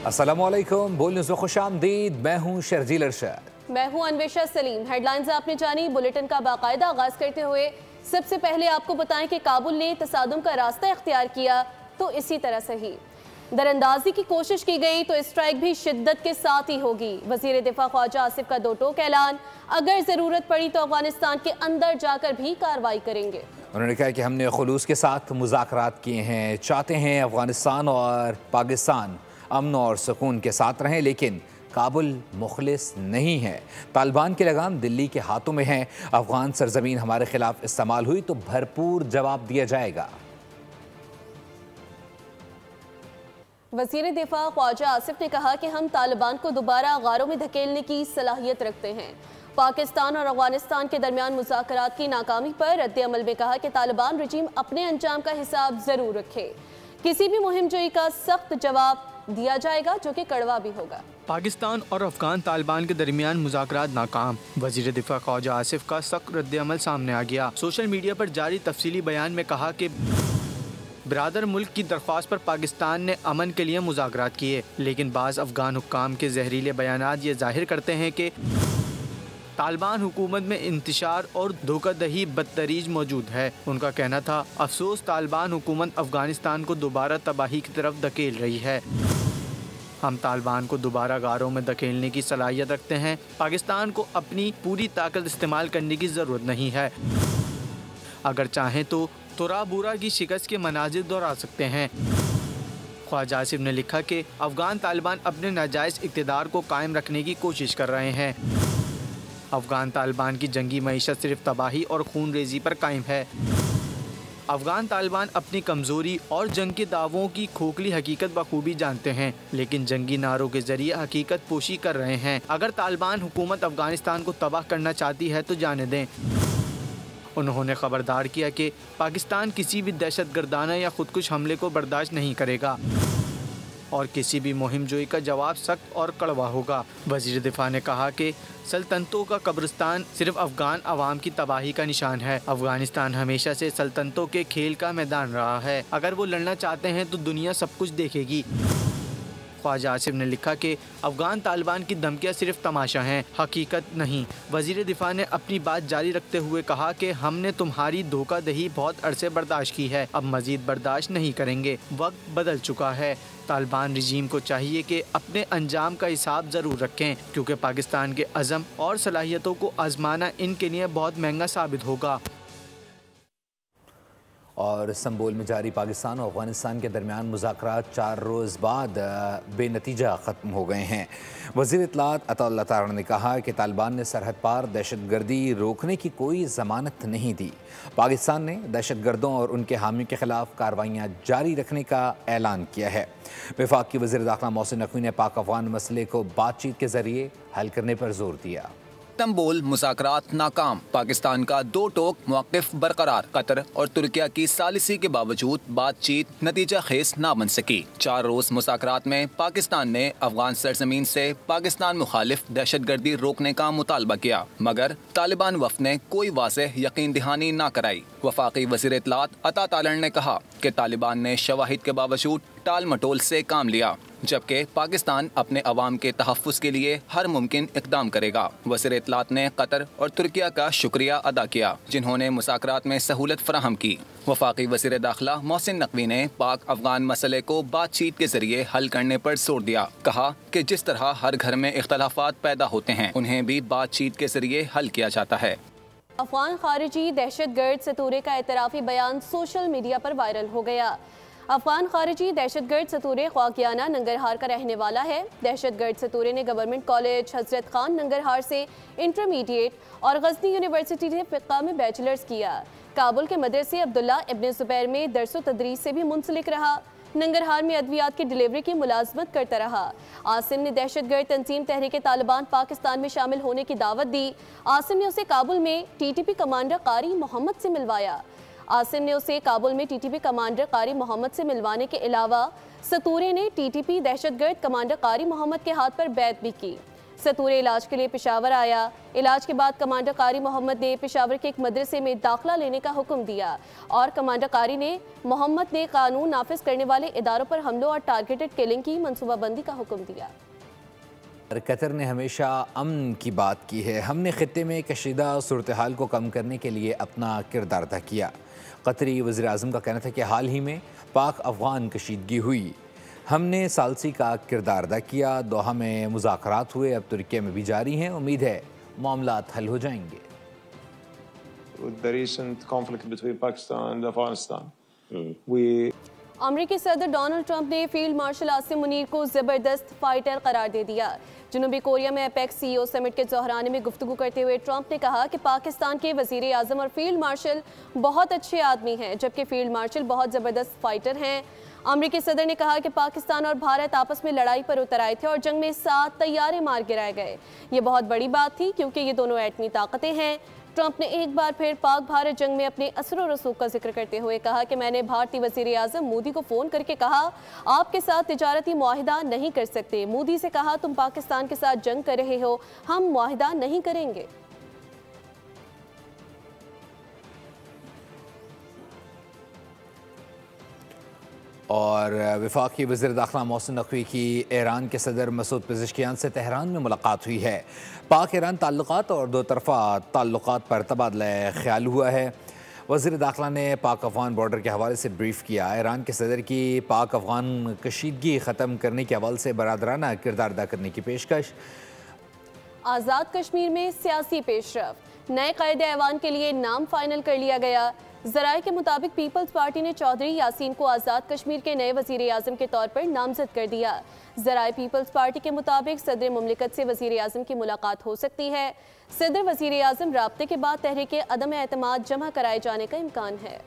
अस्सलामुअलैकुम, बोल न्यूज़ में खुशामदीद। मैं हूँ शर्जील अरशद। मैं हूँ अन्वेषा सलीम। हेडलाइंस आपने जानी। बुलेटिन का बाकायदा आगाज करते हुए सबसे पहले आपको बताएं कि काबुल ने तसादुम का रास्ता इख्तियार किया तो इसी तरह से ही दरअंदाजी की कोशिश की गई तो स्ट्राइक भी शिद्दत के साथ ही होगी। वजीर दिफा ख्वाजा आसिफ का दो टोक ऐलान, अगर जरूरत पड़ी तो अफगानिस्तान के अंदर जाकर भी कार्रवाई करेंगे। उन्होंने कहा कि हमने खुलूस के साथ मुज़ाकरात किए हैं, चाहते हैं अफगानिस्तान और पाकिस्तान अमन और सुकून के साथ रहें, लेकिन काबुल मुखलिस नहीं है। तालिबान की लगाम दिल्ली के हाथों में है। अफगान सरजमीन हमारे खिलाफ इस्तेमाल हुई तो भरपूर जवाब दिया जाएगा। वजीर दिफा ख्वाजा आसिफ ने कहा कि हम तालिबान को दोबारा गारों में धकेलने की सलाहियत रखते हैं। पाकिस्तान और अफगानिस्तान के दरमियान मुज़ाकरात की नाकामी पर रद्द अमल में कहा कि तालिबान रजीम अपने अंजाम का हिसाब जरूर रखे। किसी भी मुहिम जोई का सख्त जवाब दिया जाएगा जो कि कड़वा भी होगा। पाकिस्तान और अफगान तालिबान के दरमियान मुज़ाकरात नाकाम। वजीर दिफा ख्वाजा आसिफ का सख्त रद्द अमल सामने आ गया। सोशल मीडिया पर जारी तफसीली बयान में कहा कि बिरादर मुल्क की दरख्वास्त पर पाकिस्तान ने अमन के लिए मुज़ाकरात किए, लेकिन बाज़ अफगान हुक्काम के जहरीले बयानात ये जाहिर करते हैं कि तालिबान हुकूमत में इंतशार और धोखाधड़ी बदतरीज मौजूद है। उनका कहना था, अफसोस तालिबान हुकूमत अफगानिस्तान को दोबारा तबाही की तरफ धकेल रही है। हम तालिबान को दोबारा गारों में धकेलने की सलाहियत रखते हैं। पाकिस्तान को अपनी पूरी ताकत इस्तेमाल करने की ज़रूरत नहीं है। अगर चाहें तो तुरा बुरा की शिकस्त के मनाजिर दोहरा सकते हैं। ख्वाजा आसिफ ने लिखा कि अफगान तालिबान अपने नाजायज़ इक़्तिदार को कायम रखने की कोशिश कर रहे हैं। अफगान तालिबान की जंगी मईशत सिर्फ तबाही और खून रेजी पर कायम है। अफगान तालिबान अपनी कमज़ोरी और जंग के दावों की खोखली हकीकत बखूबी जानते हैं, लेकिन जंगी नारों के जरिए हकीकत पोशी कर रहे हैं। अगर तालिबान हुकूमत अफगानिस्तान को तबाह करना चाहती है तो जाने दें। उन्होंने खबरदार किया कि पाकिस्तान किसी भी दहशतगर्दाना या खुदकुश हमले को बर्दाश्त नहीं करेगा और किसी भी मुहिम जोई का जवाब सख्त और कड़वा होगा। वज़ीर दिफा ने कहा कि सल्तनतों का कब्रिस्तान सिर्फ अफगान अवाम की तबाही का निशान है। अफगानिस्तान हमेशा से सल्तनतों के खेल का मैदान रहा है। अगर वो लड़ना चाहते हैं तो दुनिया सब कुछ देखेगी। ख्वाजा आसिफ ने लिखा कि अफगान तालिबान की धमकियाँ सिर्फ तमाशा हैं, हकीकत नहीं। वज़ीर दिफा ने अपनी बात जारी रखते हुए कहा कि हमने तुम्हारी धोखाधड़ी बहुत अरसे बर्दाश्त की है, अब मज़ीद बर्दाश्त नहीं करेंगे। वक्त बदल चुका है। तालिबान रजीम को चाहिए कि अपने अंजाम का हिसाब ज़रूर रखें, क्योंकि पाकिस्तान के अज़म और सलाहियतों को आजमाना इनके लिए बहुत महंगा साबित होगा। और इस्तांबुल में जारी पाकिस्तान और अफगानिस्तान के दरमियान मुज़ाकरात 4 रोज़ बाद बेनतीजा ख़त्म हो गए हैं। वज़ीर इत्तलात अता तारा ने कहा कि तालिबान ने सरहद पार दहशतगर्दी रोकने की कोई ज़मानत नहीं दी। पाकिस्तान ने दहशतगर्दों और उनके हामी के ख़िलाफ़ कार्रवाइयाँ जारी रखने का ऐलान किया है। वफाक की वज़ीर दाखिला मोहसिन नकवी ने पाक अफगान मसले को बातचीत के ज़रिए हल करने पर जोर दिया। इस्तांबुल मुज़ाकरात नाकाम। पाकिस्तान का दो टोक मौक़िफ़ बरकरार। कतर और तुर्किया की सालिसी के बावजूद बातचीत नतीजा खेज ना बन सकी। 4 रोज़ मुज़ाकरात में पाकिस्तान ने अफगान सरजमीन से पाकिस्तान मुखालिफ दहशतगर्दी रोकने का मुतालबा किया, मगर तालिबान वफ़द ने कोई वाज़ेह यकीन दहानी ना कराई। वफाकी वज़ीर इत्तलात अता तालड़ ने कहा कि तालिबान ने शवाहिद के बावजूद टाल मटोल से काम लिया, जबकि पाकिस्तान अपने अवाम के तहफ़्फ़ुज़ के लिए हर मुमकिन इक़दाम करेगा। वज़ीर इत्तलात ने कतर और तुर्किया का शुक्रिया अदा किया, जिन्होंने मुज़ाकरात में सहूलत फ़राहम की। वफाकी वज़ीर दाखिला मोहसिन नकवी ने पाक अफगान मसले को बातचीत के ज़रिए हल करने पर जोर दिया। कहा कि जिस तरह हर घर में इख्तलाफात पैदा होते हैं, उन्हें भी बातचीत के ज़रिए हल किया जाता है। अफगान खारिजी दहशतगर्द सतूरे का एतराफ़ी बयान सोशल मीडिया पर वायरल हो गया। अफगान खारिजी दहशतगर्द सतूरे ख्वागियाना नंगरहार का रहने वाला है। दहशतगर्द सतूरे ने गवर्नमेंट कॉलेज हजरत खान नंगरहार से इंटरमीडिएट और गजनी यूनिवर्सिटी से फ़िक़्ह में बैचलर्स किया। काबुल के मदरसे अब्दुल्ला इब्न ज़ुबैर में दर्स व तदरीस से भी मुंसलिक रहा। नंगरहार में अद्वियात की डिलीवरी की मुलाजमत करता रहा। आसिम ने दहशतगर्द तंजीम तहरीक तालिबान पाकिस्तान में शामिल होने की दावत दी। आसिम ने उसे काबुल में TTP कमांडर कारी मोहम्मद से मिलवाया। आसिम ने उसे काबुल में TTP कमांडर कारी मोहम्मद से मिलवाने के अलावा सतूरे ने TTP दहशतगर्द कमांडर कारी मोहम्मद के हाथ पर बैत भी की। सतूरे इलाज के लिए पेशावर आया। इलाज के बाद कमांडर कारी मोहम्मद ने पेशावर के एक मदरसे में दाखिला लेने का हुक्म दिया और कमांडर कारी ने मोहम्मद ने कानून नाफिज करने वाले इदारों पर हमलों और टारगेटेड किलिंग की मनसूबाबंदी का हुक्म दिया। कतर ने हमेशा अमन की बात की है। हमने खित्ते में कशीदा सूरत हाल को कम करने के लिए अपना किरदार अदा किया। कतरी वज़ीर आज़म का कहना था कि हाल ही में पाक अफ़गान कशीदगी हुई, हमने सालसी का किरदार अदा किया। दोहा में मुज़ाकरात हुए, अब तुर्की में भी जारी हैं। उम्मीद है मामलात हल हो जाएंगे। अमरीकी सदर डोनाल्ड ट्रंप ने फील्ड मार्शल आसिम मुनीर को ज़बरदस्त फाइटर करार दे दिया। जनूबी कोरिया में एपेक्स CEO समिट के दौरान में गुफ्तगू करते हुए ट्रंप ने कहा कि पाकिस्तान के वज़ीर आज़म और फील्ड मार्शल बहुत अच्छे आदमी हैं, जबकि फील्ड मार्शल बहुत ज़बरदस्त फाइटर हैं। अमरीकी सदर ने कहा कि पाकिस्तान और भारत आपस में लड़ाई पर उतर आए थे और जंग में 7 तैयारे मार गिराए गए। ये बहुत बड़ी बात थी क्योंकि ये दोनों एटमी ताकतें हैं। ट्रंप ने एक बार फिर पाक भारत जंग में अपने असर और रसूख का जिक्र करते हुए कहा कि मैंने भारतीय वज़ीर आज़म मोदी को फ़ोन करके कहा आपके साथ तिजारती मुआहिदा नहीं कर सकते। मोदी से कहा तुम पाकिस्तान के साथ जंग कर रहे हो, हम मुआहिदा नहीं करेंगे। और वफाकी वज़ीर दाखिला मोहसिन नकवी की ईरान के सदर मसूद पेज़ेश्कियान से तेहरान में मुलाकात हुई है। पाक ईरान ताल्लुकात और दो तरफ़ा ताल्लुकात पर तबादला ख्याल हुआ है। वज़ीर दाखिला ने पाक अफ़गान बॉर्डर के हवाले से ब्रीफ किया। ईरान के सदर की पाक अफ़गान कशीदगी ख़त्म करने के हवाले से बरादराना किरदार अदा करने की पेशकश। आज़ाद कश्मीर में सियासी पेशरफ, नए कायदे ऐवान के लिए नाम फाइनल कर लिया गया। ज़राए के मुताबिक पीपल्स पार्टी ने चौधरी यासीन को आज़ाद कश्मीर के नए वज़ीर आज़म के तौर पर नामजद कर दिया। ज़राए पीपल्स पार्टी के मुताबिक सदर मुमलिकत से वज़ीर आज़म की मुलाकात हो सकती है। सदर वज़ीर आज़म राब्ते के बाद तहरीक अदम एतमाद जमा कराए जाने का इम्कान है।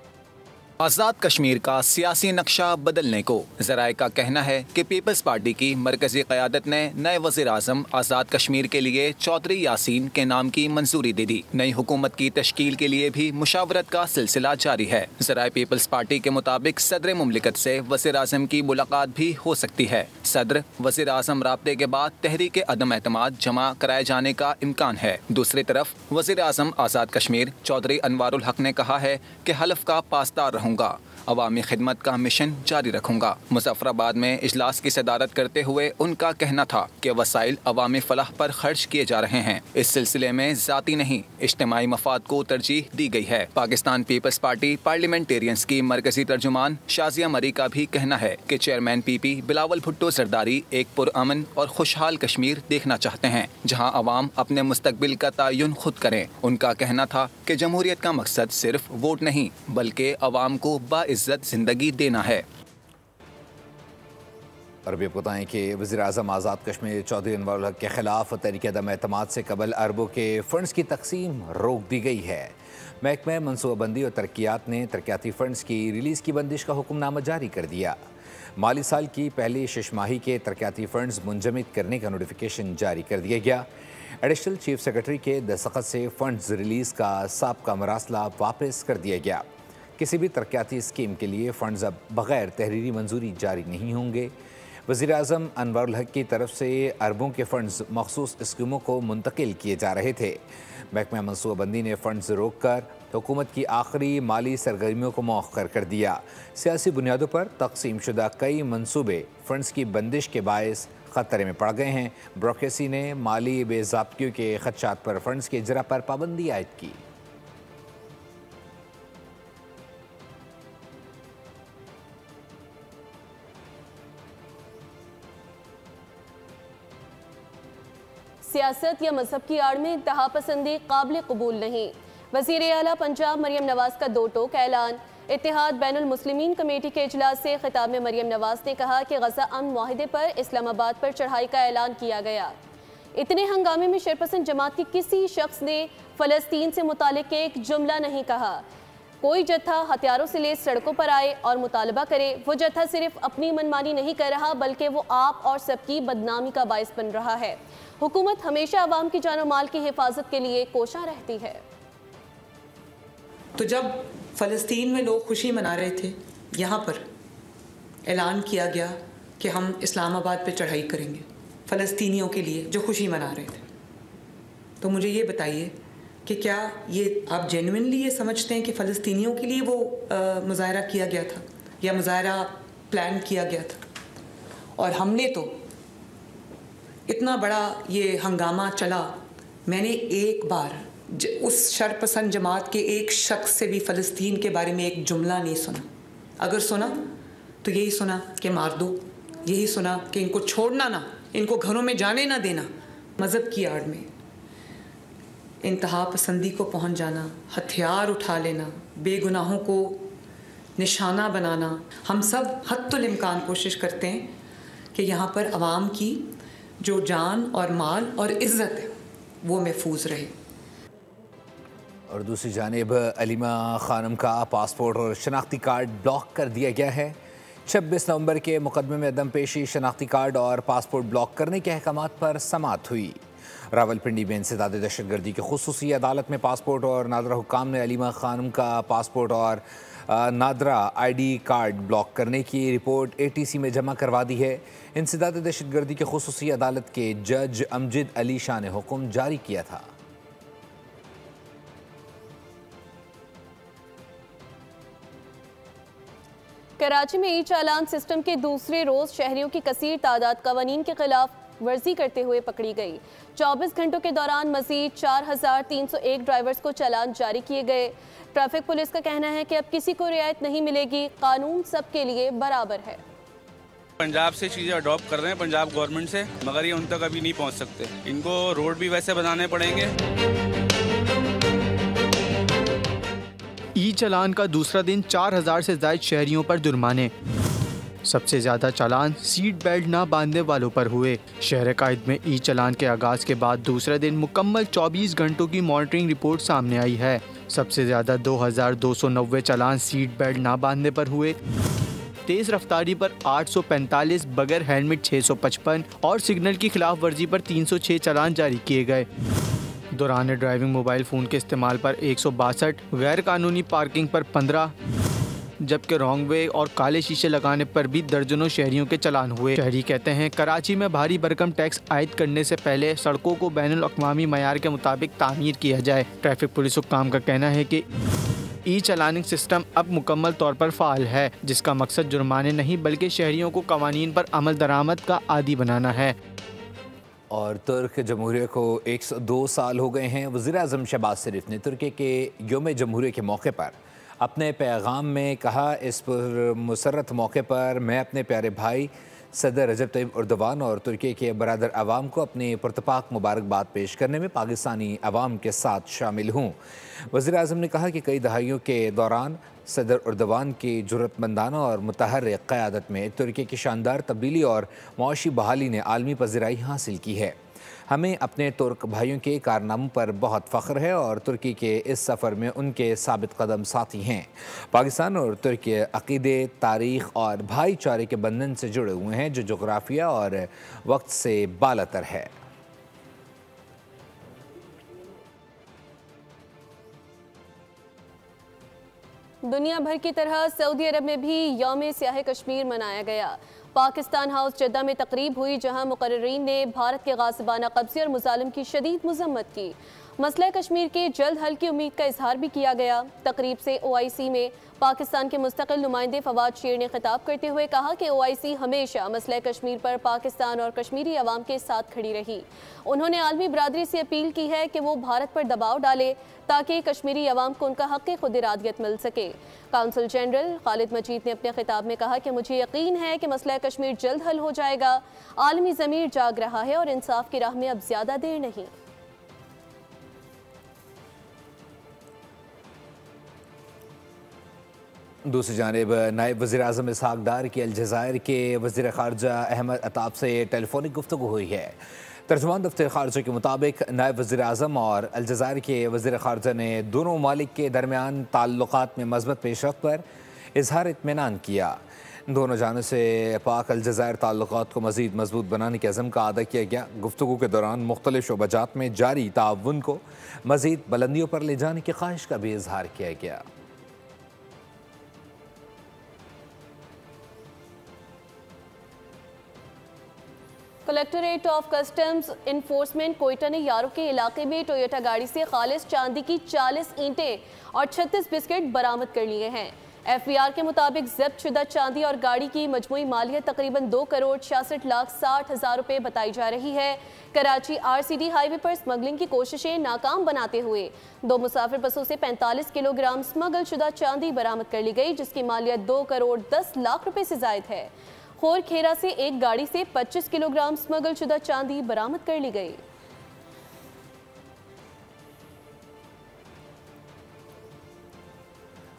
आज़ाद कश्मीर का सियासी नक्शा बदलने को ज़राए का कहना है कि पीपल्स पार्टी की मरकजी क़यादत ने नए वज़ीर आज़म आज़ाद कश्मीर के लिए चौधरी यासीन के नाम की मंजूरी दे दी। नई हुकूमत की तश्कील के लिए भी मुशावरत का सिलसिला जारी है। ज़राए पीपल्स पार्टी के मुताबिक सदर मुमलिकत से वज़ीर आज़म की मुलाकात भी हो सकती है। सदर वज़ीर आज़म राब्ते के बाद तहरीक अदम एतमाद जमा कराए जाने का इम्कान है। दूसरी तरफ वज़ीर आज़म आज़ाद कश्मीर चौधरी अनवारुल हक ने कहा है कि हलफ का पासदार रहूँगा, अवामी खिदमत का मिशन जारी रखूंगा। मुजफ्फराबाद में इजलास की सदारत करते हुए उनका कहना था कि वसाइल अवामी फलाह पर खर्च किए जा रहे हैं। इस सिलसिले में जाती नहीं इज्तिमाई मफाद को तरजीह दी गई है। पाकिस्तान पीपल्स पार्टी पार्लियामेंटेरियंस की मरकजी तर्जुमान शाजिया मरी का भी कहना है कि चेयरमैन PP बिलावल भुट्टो जरदारी एक पुरअमन और खुशहाल कश्मीर देखना चाहते हैं, जहाँ अवाम अपने मुस्तकबिल का तयन खुद करें। उनका कहना था कि जमहूरियत का मकसद सिर्फ वोट नहीं बल्कि अवाम को बाइज्जत जिंदगी देना है। और भी बताएं कि वज़ीर आज़म आज़ाद कश्मीर चौधरी अनवारुल हक के खिलाफ तहरीक अदम एतमाद से कबल अरबों के फ़ंड्स की तकसीम रोक दी गई है। महकमा मनसूबाबंदी और तरक्यात ने तरक्याती फ़ंड्स की रिलीज़ की बंदिश का हुक्मनामा जारी कर दिया। माली साल की पहली शशमाही के तरक्याती फ़ंड्स मुंजमद करने का नोटिफिकेशन जारी कर दिया गया। एडिशनल चीफ सेक्रेटरी के दस्तखत से फ़ंड्स रिलीज़ का साबका मरासला वापस कर दिया गया। किसी भी तरक्याती स्कीम के लिए फ़ंड्स अब बग़ैर तहरीरी मंजूरी जारी नहीं होंगे। वज़ीर आज़म अनवारुल हक की तरफ से अरबों के फ़ंड्स मखसूस स्कीमों को मुंतकिल किए जा रहे थे। महकमा मनसूबाबंदी ने फ़ंड्स रोक कर हुकूमत की आखिरी माली सरगर्मियों को मौखर कर दिया। सियासी बुनियादों पर तकसीम शुदा कई मनसूबे फ़ंड्स की बंदिश के बायस ख़तरे में पड़ गए हैं। ब्यूरोक्रेसी ने माली बेज़ाब्तियों के खदशात पर फ़ंड्स के इजरा पर पाबंदी आयद की। सियासत या मजहब की आड़ में इंतहा पसंदी काबिल कबूल नहीं। वज़ीर आला पंजाब मरियम नवाज़ का दो टोक ऐलान। इत्तेहाद बैनुल मुस्लिमीन कमेटी के इजलास से खिताब में मरियम नवाज़ ने कहा कि गज़ा अमन मुआहिदे पर इस्लामाबाद पर चढ़ाई का ऐलान किया गया। इतने हंगामे में शरपसंद जमात के किसी शख्स ने फ़लस्तीन से मुतालिक एक जुमला नहीं कहा। कोई जत्था हथियारों से लेस सड़कों पर आए और मुतालबा करे, वो जत्था सिर्फ अपनी मनमानी नहीं कर रहा बल्कि वो आप और सबकी बदनामी का बायस बन रहा है। हुकूमत हमेशा अवाम की जान और माल की हिफाजत के लिए कोशा रहती है। तो जब फ़लस्तीन में लोग खुशी मना रहे थे, यहाँ पर ऐलान किया गया कि हम इस्लामाबाद पे चढ़ाई करेंगे, फ़लस्तीनियों के लिए जो खुशी मना रहे थे। तो मुझे ये बताइए कि क्या ये आप जेन्युइनली ये समझते हैं कि फ़लस्तीनियों के लिए वो मुज़ाहरा किया गया था या मुज़ाहरा प्लान किया गया था? और हमने तो इतना बड़ा ये हंगामा चला, मैंने एक बार उस शरपसंद जमात के एक शख्स से भी फ़लस्तीन के बारे में एक जुमला नहीं सुना। अगर सुना तो यही सुना कि मार दो, यही सुना कि इनको छोड़ना ना, इनको घरों में जाने ना देना। मज़हब की आड़ में इंतहा पसंदी को पहुंच जाना, हथियार उठा लेना, बेगुनाहों को निशाना बनाना। हम सब हत्तुल इम्कान कोशिश करते हैं कि यहाँ पर अवाम की जो जान और माल और इज़्ज़त है वो महफूज रहे। और दूसरी जानिब अलीमा खानम का पासपोर्ट और शनाख्ती कार्ड ब्लॉक कर दिया गया है। 26 नवंबर के मुकदमे में अदम पेशी, शनाख्ती कार्ड और पासपोर्ट ब्लॉक करने के अहकामात पर समाअत हुई। रावलपिंडी में इंसदाद दहशतगर्दी की खुसूसी अदालत में पासपोर्ट और नादरा हुक्काम ने अलीमा खानम का पासपोर्ट और नादरा ID कार्ड ब्लॉक करने की रिपोर्ट ATC में जमा करवा दी है। इंसदाद दहशतगर्दी की खुसूसी अदालत के जज अमजद अली शाह ने हुक्म जारी किया था। कराची में ई चालान सिस्टम के दूसरे रोज शहरियों की कसीर तादाद कवानीन के खिलाफ वर्जी करते हुए पकड़ी गई। 24 घंटों के दौरान मजीद 4301 ड्राइवर्स को चालान जारी किए गए। ट्रैफिक पुलिस का कहना है कि अब किसी को रियायत नहीं मिलेगी, कानून सबके लिए बराबर है। पंजाब से चीज़ें अडॉप्ट कर रहे हैं, पंजाब गवर्नमेंट से, मगर ये उन तक अभी नहीं पहुंच सकते। इनको रोड भी वैसे बनाने पड़ेंगे। ई चालान का दूसरा दिन 4000 से ज्यादा शहरियों पर जुर्माने। सबसे ज्यादा चालान सीट बेल्ट ना बांधने वालों पर हुए। शहर कायद में ई चालान के आगाज के बाद दूसरे दिन मुकम्मल 24 घंटों की मॉनिटरिंग रिपोर्ट सामने आई है। सबसे ज्यादा 2290 चालान सीट बेल्ट ना बांधने पर हुए। तेज रफ्तारी पर 845, बगैर हेलमेट 655 और सिग्नल की खिलाफ वर्जी पर 306 चालान जारी किए गए। दौरान ड्राइविंग मोबाइल फ़ोन के इस्तेमाल पर 162, गैर कानूनी पार्किंग पर 15, जबकि रॉन्ग वे और काले शीशे लगाने पर भी दर्जनों शहरियों के चालान हुए। शहरी कहते हैं कराची में भारी भरकम टैक्स आयद करने से पहले सड़कों को बैनुल अक़वामी मयार के मुताबिक तामीर किया जाए। ट्रैफिक पुलिस हुक्काम का कहना है कि ई चालानिंग सिस्टम अब मुकम्मल तौर पर फ़ाल है, जिसका मकसद जुर्माने नहीं बल्कि शहरियों को कवानीन पर अमल दरामद का आदी बनाना है। और तुर्क जमहूरियत को 102 साल हो गए हैं। वज़ीर-ए-आज़म शहबाज शरीफ ने तुर्की के यौम जमहूरियत के मौके पर अपने पैगाम में कहा, इस पर मुसर्रत मौके पर मैं अपने प्यारे भाई सदर रजब तैयब एर्दोगान और तुर्की के बरादर अवाम को अपनी पुरतपाक मुबारकबाद पेश करने में पाकिस्तानी अवाम के साथ शामिल हूँ। वज़ीर-ए-आज़म ने कहा कि कई दहाइयों के दौरान सदर एर्दोगान की जुर्रतमंदाना और मुतहर्रिक क़यादत में तुर्की की शानदार तब्दीली और मुआशी बहाली ने आलमी पज़ीराई हासिल की है। हमें अपने तुर्क भाइयों के कारनामों पर बहुत फ़ख्र है और तुर्की के इस सफ़र में उनके साबित कदम साथी हैं। पाकिस्तान और तुर्की अक़ीदे, तारीख़ और भाईचारे के बंधन से जुड़े हुए हैं, जो जोग्राफिया और वक्त से बालातर है। दुनिया भर की तरह सऊदी अरब में भी यौम सियाह कश्मीर मनाया गया। पाकिस्तान हाउस जद्दा में तकरीब हुई, जहां मुकर्रिरीन ने भारत के गासिबाना कब्जे और मुजालिम की शदीद मजम्मत की। मसला कश्मीर के जल्द हल की उम्मीद का इजहार भी किया गया। तकरीब से OIC में पाकिस्तान के मुस्तकिल नुमाइंदे फवाद शेर ने खिताब करते हुए कहा कि OIC हमेशा मसला कश्मीर पर पाकिस्तान और कश्मीरी अवाम के साथ खड़ी रही। उन्होंने आलमी बरादरी से अपील की है कि वो भारत पर दबाव डाले ताकि कश्मीरी अवाम को उनका हक़ खुद इरादियत मिल सके। काउंसिल जनरल खालिद मजीद ने अपने खिताब में कहा कि मुझे यकीन है कि मसला कश्मीर जल्द हल हो जाएगा। आलमी ज़मीर जाग रहा है और इंसाफ की राह में अब ज़्यादा देर नहीं। दूसरी जानिब नायब वज़ीर-ए-आज़म इसहाक़ डार की अलजज़ायर के वज़ीर ख़ारजा अहमद अताब से टेलीफोनिक गुफ्तगू हुई है। तर्जुमान दफ्तर ख़ारजा के मुताबिक नायब वज़ीर-ए-आज़म और अलजज़ायर के वज़ीर ख़ारजा ने दोनों ममालिक के दरमियान ताल्लुक़ात में मज़बूत पेशरफ़्त पर इज़हार इत्मीनान किया। दोनों जानब से पाक अलजज़ायर ताल्लुक़ात को मज़ीद मजबूत बनाने के अज़म का अदा किया गया। गुफ्तगू के दौरान मुख्तलिफ़ शोबाजात में जारी ताउन को मज़ीद बुलंदियों पर ले जाने की ख्वाहिश का भी इज़हार किया गया। Collectorate of customs enforcement Quetta ने यारों के इलाके में टोयोटा गाड़ी से खालिस चांदी की 40 ईंटें और 36 बिस्किट बरामद कर लिए हैं। एफबीआर के मुताबिक जब्त शुदा चांदी और गाड़ी की मजमूई मालियत तकरीबन 2,66,60,000 रुपए बताई जा रही है। कराची RCD हाईवे पर स्मगलिंग की कोशिशें नाकाम बनाते हुए 2 मुसाफिर बसों से 45 किलोग्राम स्मगल शुदा चांदी बरामद कर ली गई, जिसकी मालियत 2,10,00,000 रुपए से जायद है। खोर खेरा से एक गाड़ी से 25 किलोग्राम स्मगल शुदा चांदी बरामद कर ली गई।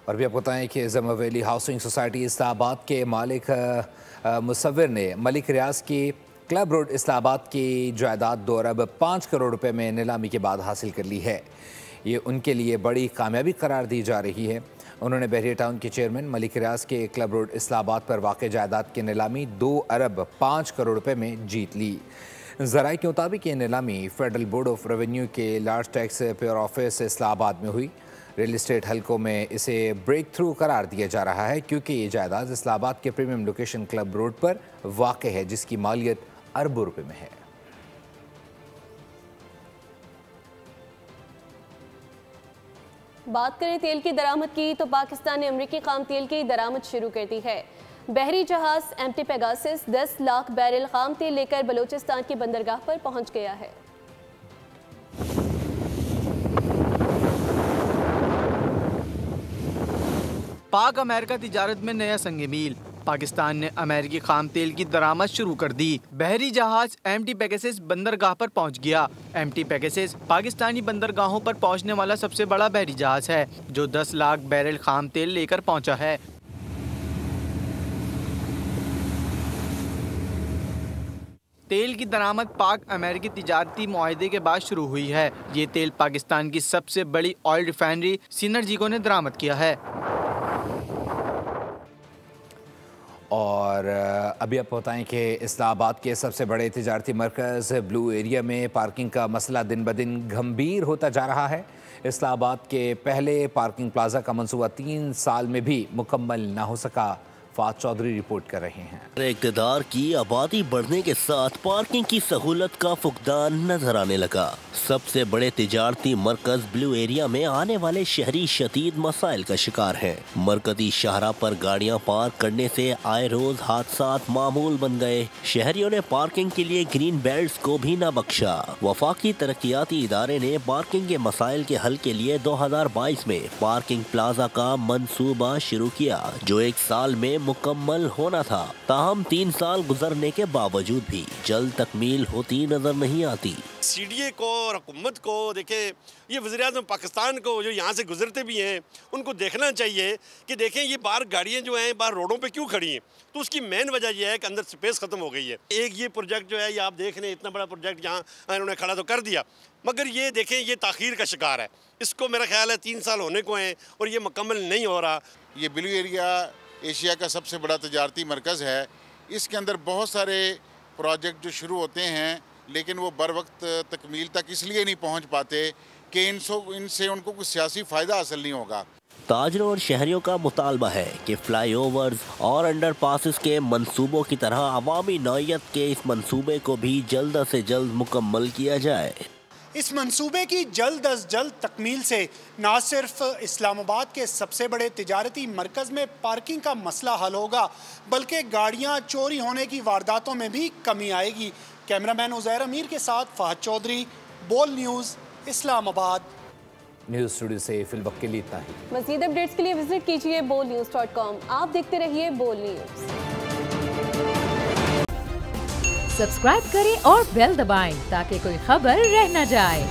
और भी आपको बताएं कि जमा वैली हाउसिंग सोसाइटी इस्लामाबाद के मालिक मुसव्विर ने मलिक रियाज की क्लब रोड इस्लामाबाद की जायदाद 2 अरब 5 करोड़ रुपए में नीलामी के बाद हासिल कर ली है। ये उनके लिए बड़ी कामयाबी करार दी जा रही है। उन्होंने बहरिया टाउन के चेयरमैन मलिक रियाज के क्लब रोड इस्लामाबाद पर वाक़ जायदाद की नीलामी 2 अरब 5 करोड़ रुपए में जीत ली। ज़राए के मुताबिक ये नीलामी फेडरल बोर्ड ऑफ रेवेन्यू के large tax payer office Islamabad में हुई। रियल इस्टेट हलकों में इसे ब्रेक थ्रू करार दिया जा रहा है क्योंकि ये जायदाद इस्लामाबाद के प्रीमियम लोकेशन क्लब रोड पर वाक़ है, जिसकी मालियत अरबों रुपए में है। बात करें तेल की दरामद की तो पाकिस्तान ने अमरीकी खाम तेल की दरामद शुरू कर दी है। बहरी जहाज MT पेगासस 10 लाख बैरल खाम तेल लेकर बलूचिस्तान की बंदरगाह पर पहुंच गया है। पाक अमेरिका तिजारत में नया संग मील। पाकिस्तान ने अमेरिकी खाम तेल की दरामद शुरू कर दी। बहरी जहाज MT पेगासस बंदरगाह पर पहुंच गया। MT पेगासस पाकिस्तानी बंदरगाहों पर पहुंचने वाला सबसे बड़ा बहरी जहाज है जो 10 लाख बैरल खाम तेल लेकर पहुंचा है। तेल की दरामद पाक अमेरिकी तिजारती मुआहदे के बाद शुरू हुई है। ये तेल पाकिस्तान की सबसे बड़ी ऑयल रिफाइनरी सिनर्जिको ने दरामद किया है। और अभी आप बताएं कि इस्लामाबाद के सबसे बड़े तिजारती मरकज़ ब्लू एरिया में पार्किंग का मसला दिन ब दिन गंभीर होता जा रहा है। इस्लामाबाद के पहले पार्किंग प्लाजा का मंसूबा 3 साल में भी मुकम्मल ना हो सका। फात चौधरी रिपोर्ट कर रहे हैं। इक़्तिदार की आबादी बढ़ने के साथ पार्किंग की सहूलत का फुकदान नजर आने लगा। सबसे बड़े तिजारती मरकज ब्लू एरिया में आने वाले शहरी शदीद मसाइल का शिकार हैं। मरकजी शाहरा पर गाड़ियां पार्क करने से आए रोज हादसात मामूल बन गए। शहरियों ने पार्किंग के लिए ग्रीन बेल्ट्स को भी न बख्शा। वफाकी तरक्याती इदारे ने पार्किंग के मसाइल के हल के लिए 2022 में पार्किंग प्लाजा का मंसूबा शुरू किया जो 1 साल में मुकम्मल होना था। ताहम 3 साल गुजरने के बावजूद भी जल्द तकमील होती नजर नहीं आती। CDA को और हुकूमत को देखे, ये वज़ीर-ए-आज़म पाकिस्तान को जो यहाँ से गुजरते भी हैं उनको देखना चाहिए कि देखें ये बाहर गाड़ियाँ जो हैं बाहर रोडों पे क्यों खड़ी हैं। तो उसकी मेन वजह यह है कि अंदर स्पेस ख़त्म हो गई है। एक ये प्रोजेक्ट जो है ये आप देख रहे हैं, इतना बड़ा प्रोजेक्ट यहाँ इन्होंने खड़ा तो कर दिया, मगर ये देखें ये ताख़ीर का शिकार है। इसको मेरा ख्याल है 3 साल होने को हैं और ये मुकम्मल नहीं हो रहा। ये ब्लू एरिया एशिया का सबसे बड़ा तजारती मरकज़ है। इसके अंदर बहुत सारे प्रोजेक्ट जो शुरू होते हैं लेकिन वो बर वक्त तकमील तक इसलिए नहीं पहुंच पाते कि इनसे उनको कुछ सियासी फ़ायदा हासिल नहीं होगा। ताजरों और शहरियों का मुतालबा है कि फ्लाईओवर्स और अंडरपासेस के मंसूबों की तरह अवामी नौयत के इस मंसूबे को भी जल्द से जल्द मुकम्मल किया जाए। इस मंसूबे की जल्द अज जल्द तकमील से न सिर्फ इस्लामाबाद के सबसे बड़े तिजारती मरकज़ में पार्किंग का मसला हल होगा बल्कि गाड़ियां चोरी होने की वारदातों में भी कमी आएगी। कैमरामैन उज़ैर अमीर के साथ फात चौधरी, बोल न्यूज़, इस्लामाबाद। न्यूज़ स्टूडियो से फिल वक्त के लिए इतना ही। मज़ीद अपडेट्स के लिए विजिट कीजिए bolnews.com। आप देखते रहिए बोल न्यूज़। सब्सक्राइब करें और बेल दबाएं ताकि कोई खबर रह न जाए।